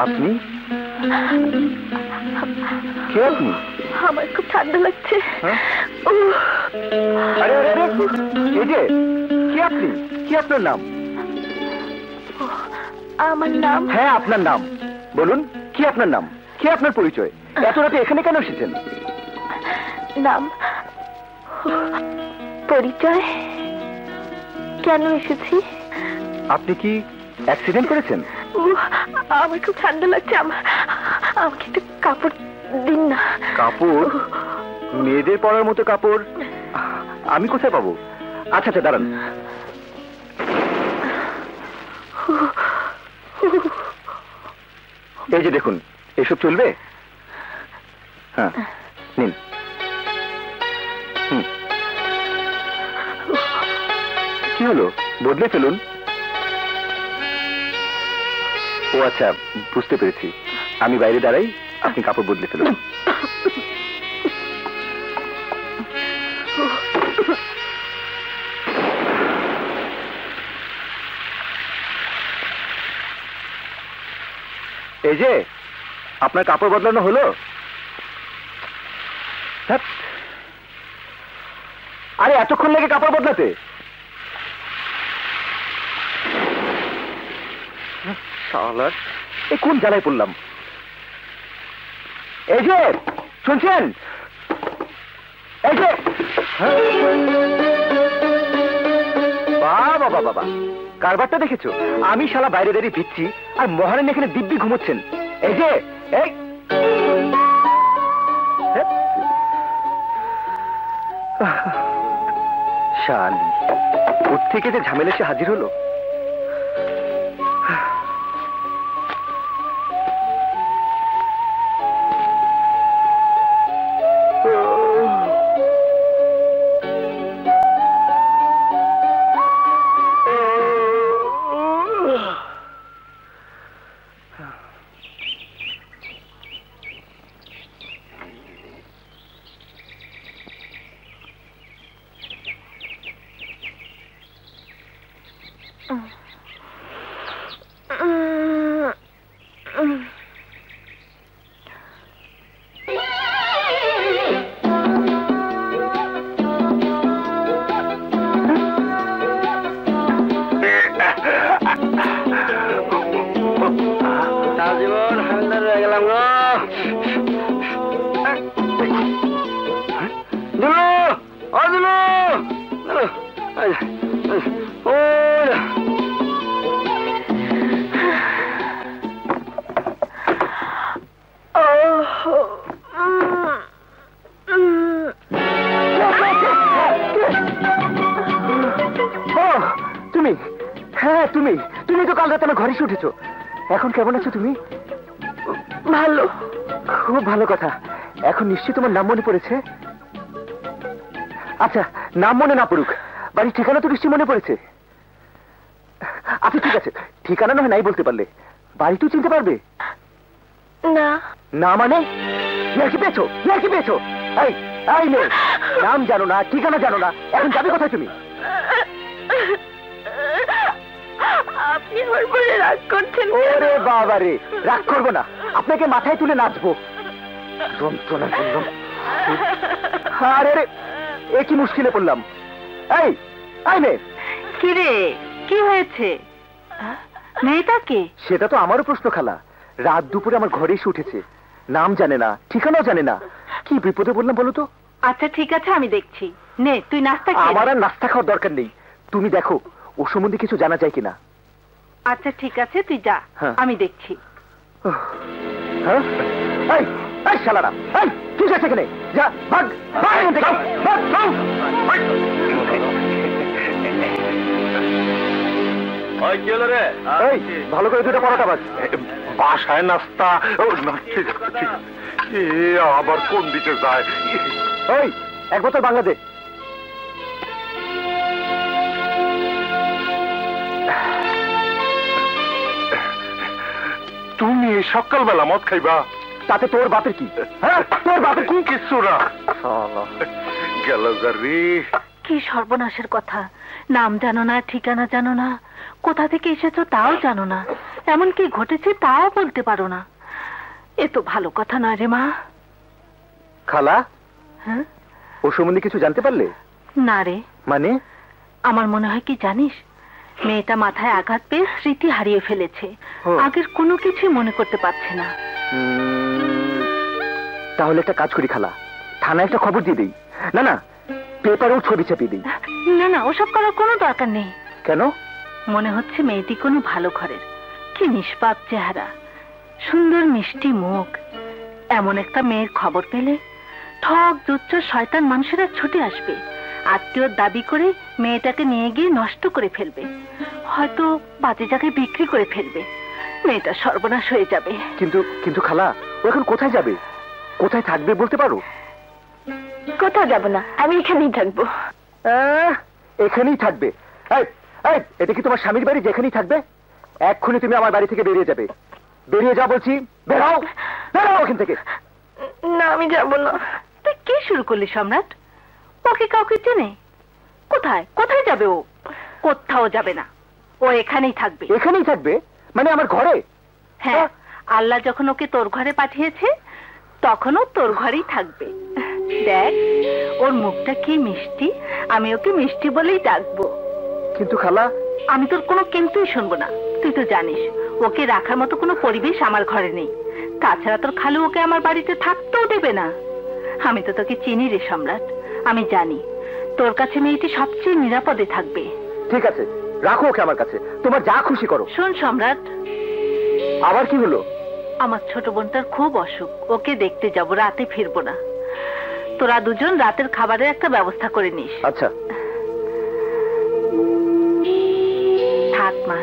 আপনি কে? আপনি? আমার খুব ঠান্ডা লাগছে। আরে আরে আরে, এই যে কে আপনি? কি আপনার নাম? আমার নাম? হ্যাঁ, আপনার নাম বলুন। কি আপনার নাম? কি আপনার পরিচয়? এত রাতে এখানে কেন এসেছেন? নাম, পরিচয়, কেন এসেছি? আপনি কি অ্যাক্সিডেন্ট করেছেন? আমার খুব ঠান্ডা লাগছে, আমাকে একটু কাপড় দিন না। কাপড়? মেয়েদের পরার মতো কাপড় আমি কোথায় পাবো? আচ্ছা আচ্ছা, দাঁড়ান। এই যে দেখুন, এসব চলবে? হ্যাঁ, নিন। কি হলো, বদলে ফেলুন। ও আচ্ছা, বুঝতে পেরেছি। আমি বাইরে দাঁড়াই, আপনি কাপড় বদলে ফেলুন। এই যে আপনার কাপড় বদলানো হলো। আরে এতক্ষণ লাগে কাপড় বদলাতে? শালার, এই কোন জ্বালায় পড়লাম। এই যে শুনছেন, এই যে বাবা বাবা বাবা, কারবারটা দেখেছো? আমি শালা বাইরে দাঁড়িয়ে ভিজছি আর মহারানী এখানে দিব্যি ঘুমোচ্ছেন। এই যে এই শালি, ওর থেকে যে ঝামেলা এসে হাজির হলো। তুমি? হ্যাঁ তুমি, তুমি তো কাল রাতে আমার ঘরে উঠেছো। এখন কেমন আছো তুমি? ভালো। খুব ভালো কথা। এখন নিশ্চয়ই তোমার নাম মনে পড়েছে? আচ্ছা, নাম মনে না পড়ুক, বাড়ির ঠিকানা তো নিশ্চয়ই মনে পড়েছে। আচ্ছা ঠিক আছে, ঠিকানা নয় নাই বলতে পারলে, বাড়ি তো চিনতে পারবে না। না মানে? কি পেয়েছো? কি পেয়েছো? এই এই মেয়ে, নাম জানো না, ঠিকানা জানো না, এখন যাবে কোথায় তুমি? আপনি আমার বলে রাগ করছেন? ওরে বাবা রে, রাগ করবো না, আপনাকে মাথায় তুলে নাচবো। যন্ত্রণা করলাম। আরে রে, এ কি মুশকিলে পড়লাম। এই এই মেয়ে, কি রে, কি হয়েছে? মেয়েটাকে? সেটা তো আমারও প্রশ্ন খালা। রাত দুপুরে আমার ঘরে এসে উঠেছে, নাম জানে না, ঠিকানাও জানে না। কি বিপদে বললাম বলো তো? আচ্ছা ঠিক আছে, আমি দেখছি। নে তুই নাস্তা খেয়ে। আমার আর নাস্তা খাওয়ার দরকার নেই, তুমি দেখো ও সম্বন্ধে কিছু জানা যায় কিনা। আচ্ছা ঠিক আছে, তুই যা, আমি দেখছি। হ্যাঁ, এই এই শালারা, এই ঠিক আছে এখানে যা, ভাগ ভাগ এখান থেকে, ভাগ ভাগ। এই ভালো করে দুটো পরোটা ভাজ। বাসায় নাস্তা? ঠিক আছে, আবার কোন দিকে যায়? এই এক বোতল বাংলা দে। তুমি সকালবেলা মদ খাইবা? তাতে তোর বাপের কি? হ্যাঁ, তোর বাপের কি? কিছু না। গেল রে। কি সর্বনাশের কথা! নাম জানো না, ঠিকানা জানো না, কোথা থেকে এসেছো তাও জানো না, এমন কি ঘটেছে তাও বলতে পারো না। এ তো ভালো কথা নয় রে মা। খালা, হ্যাঁ? ও সম্বন্ধে কিছু জানতে পারলে? না রে। মানে? আমার মনে হয় কি জানিস, মেয়েটা মাথায় আঘাত পেয়ে স্মৃতি হারিয়ে ফেলেছে। আগের কোনো কিছুই মনে করতে পারছে না। তাহলে একটা কাজ করি খালা, থানায় একটা খবর দিয়ে দিই। না না, পেপারেও ছবি ছাপিয়ে দিই। না না, ওসব করার কোনো দরকার নেই। কেন? মনে হচ্ছে মেয়েটি কোনো ভালো ঘরের। কি নিষ্পাপ চেহারা, সুন্দর মিষ্টি মুখ। এমন একটা মেয়ের খবর পেলে ঠক জুচ্চর শয়তান মানুষেরা ছুটে আসবে, আত্মীয়র দাবি করে মেয়েটাকে নিয়ে গিয়ে নষ্ট করে ফেলবে, হয়তো বাজে জায়গায় বিক্রি করে ফেলবে। মেয়েটা সর্বনাশ হয়ে যাবে। কিন্তু কিন্তু খালা, ও এখন কোথায় যাবে, কোথায় থাকবে বলতে পারো? কোথাও যাব না, আমি এখানেই থাকবো। এখানেই থাকবে? এটা কি তোমার স্বামীর বাড়ি যেখানেই থাকবে? এক্ষুনি তুমি আমার বাড়ি থেকে বেরিয়ে যাবে। বেরিয়ে যাও বলছি, বেরাও বেরাও ওখান থেকে। না, আমি যাব না। তুই কি শুরু করলি সম্রাট? ওকে কাউকে চেনে? কোথায় কোথায় যাবে ও? কোথাও যাবে না, ও এখানেই থাকবে। এখানেই থাকবে মানে আমার ঘরে? হ্যাঁ, আল্লাহ যখন ওকে তোর ঘরে পাঠিয়েছে তখনও তোর ঘরেই থাকবে। দেখ, ওর মুখটা কি মিষ্টি, আমি ওকে মিষ্টি বলেই ডাকবো। কিন্তু খালা, আমি তোর কোনো কিন্তুই শুনবো না। তুই তো জানিস ওকে রাখার মতো কোনো পরিবেশ আমার ঘরে নেই। তাছাড়া তোর খালু ওকে আমার বাড়িতে থাকতেও দেবে না। আমি তো তোকে চিনি রে সম্রাট, আমি জানি তোর কাছে মেয়েটি সবচেয়ে নিরাপদে থাকবে। ঠিক আছে, রাখো ওকে আমার কাছে, তোমার যা খুশি করো। শোন সম্রাট। আবার কি হলো? আমার ছোট বোনটার খুব অসুখ, ওকে দেখতে যাব, রাতে ফিরবো না। তোরা দুজন রাতের খাবারের একটা ব্যবস্থা করে নিস। আচ্ছা। থাক মা,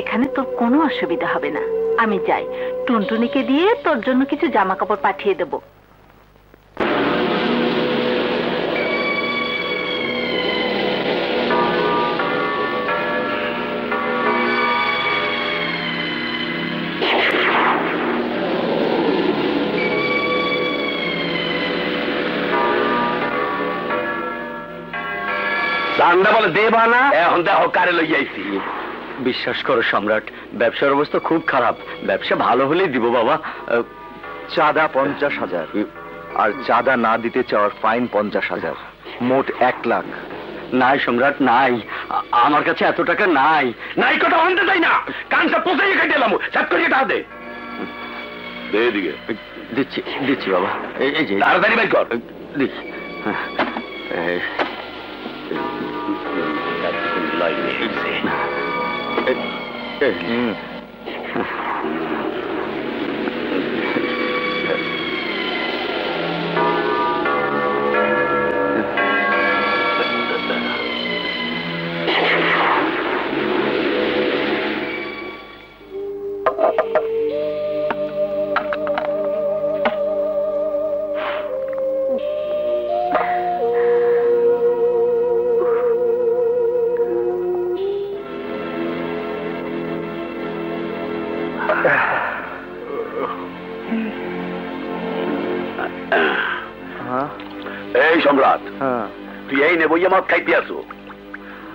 এখানে তোর কোনো অসুবিধা হবে না। আমি যাই, টুনটুনিকে দিয়ে তোর জন্য কিছু জামা কাপড় পাঠিয়ে দেবো। বলে দেবা না, এখন দেখো কারে লই যাইছি। বিশ্বাস করো সম্রাট, ব্যবসার অবস্থা খুব খারাপ। ব্যবসা ভালো হলেই দিব বাবা। চাঁদা 50,000 আর চাঁদা না দিতে চাওয়ার ফাইন 50,000, মোট 1 লাখ। নাই সম্রাট, নাই, আমার কাছে এত টাকা নাই। নাই কথা আনতে চাই না, কানটা পোষাই কেটে এলাম। সাত করে টাকা দে, দে দিকে। দিচ্ছি দিচ্ছি বাবা, এই যে তাড়াতাড়ি বের কর। দিচ্ছি। এই সম্রাট, তুই এই নে বইয়া মদ খাইতে আসো,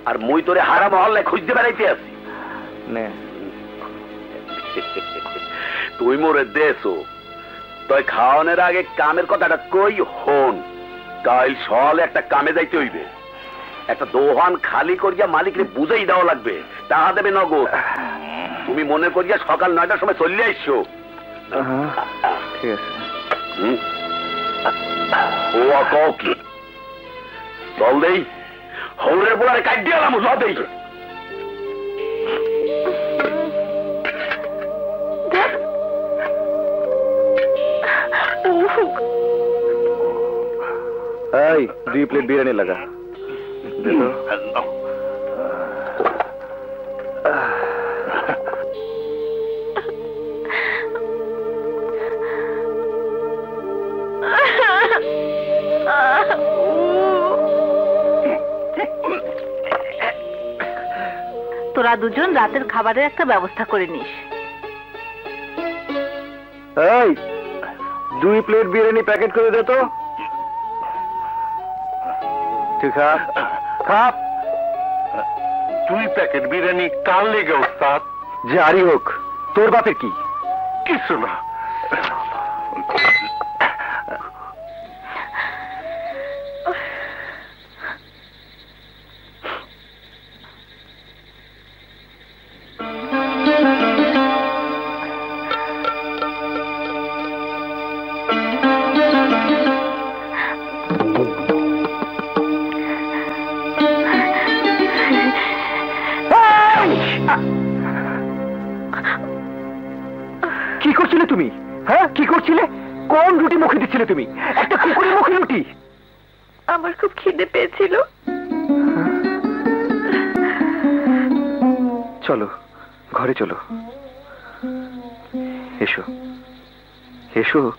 আর মুই তোরে হারা মহল্লায় খুঁজতে বেড়াইতে আসি। তুই মোরে দেছো, তুই খাওয়ানোর আগে কামের কথাটা কই হন। কাল সকালে একটা কামে যাইতে হইবে, একটা দোহান খালি করিয়া মালিকরে বুঝাই দেওয়া লাগবে, টাকা দেবে নগদ। তুমি মনে করিয়া সকাল 9টার সময় চলে আইসো। ঠিক আছে। ও কি চল দেই, হৌরের বোলারে কাট দিয়ে এলাম। চল দেই। এই 2 প্লেট বিরিয়ানি লাগা। তোরা দুজন রাতের খাবারের একটা ব্যবস্থা করে নিস। এই 2 প্লেট বিরিয়ানি প্যাকেট করে দে তো। ঠিক আছে, খাপ। 2 প্যাকেট বিরিয়ানি কার লেগে ওস্তাদ? যারই হোক, তোর বাপের কি? কিছু না। কি করছিলে তুমি? হ্যাঁ, কি করছিলে? কোন রুটি মুখে দিচ্ছিলে তুমি? একটা কুকুরের মুখে রুটি? আমার খুব খিদে পেয়েছিল। চলো, ঘরে চলো। এসো, এসো।